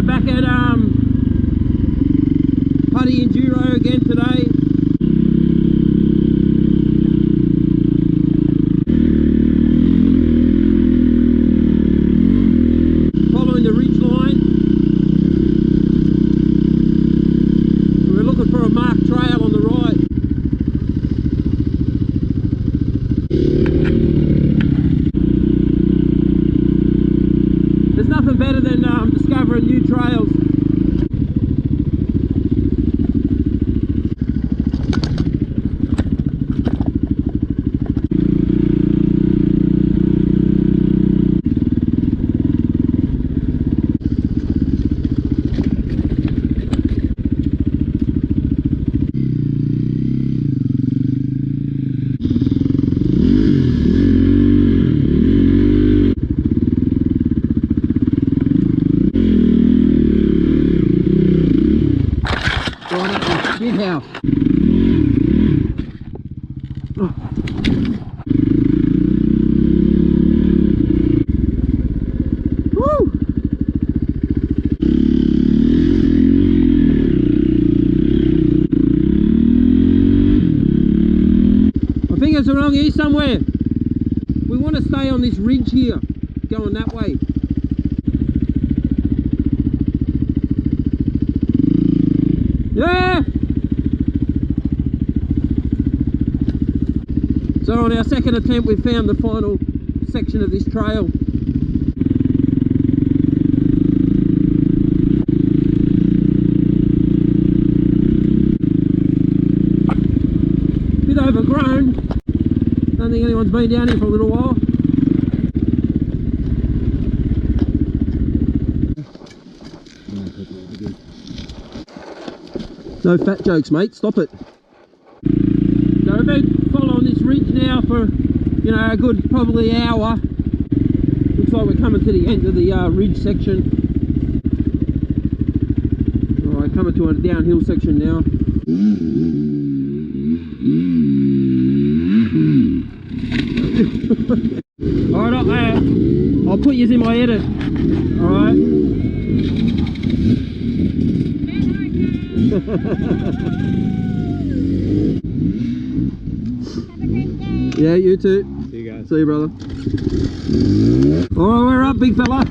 Alright, back at Putty Enduro again today. Following the ridge line. We're looking for a marked trail on the right. There's nothing better than discovering new trails. Shit house. Oh. Woo! I think it's along here somewhere. We want to stay on this ridge here, going that way. Yeah! So on our second attempt we found the final section of this trail. Bit overgrown. Don't think anyone's been down here for a little while. No fat jokes, mate, stop it. So we've been following this ridge now for, you know, a good probably hour. Looks like we're coming to the end of the ridge section. Alright, coming to a downhill section now. Alright, I'll put you in my edit. Alright. Yeah, you too. See you guys. See you, brother. Alright, we're up, big fella.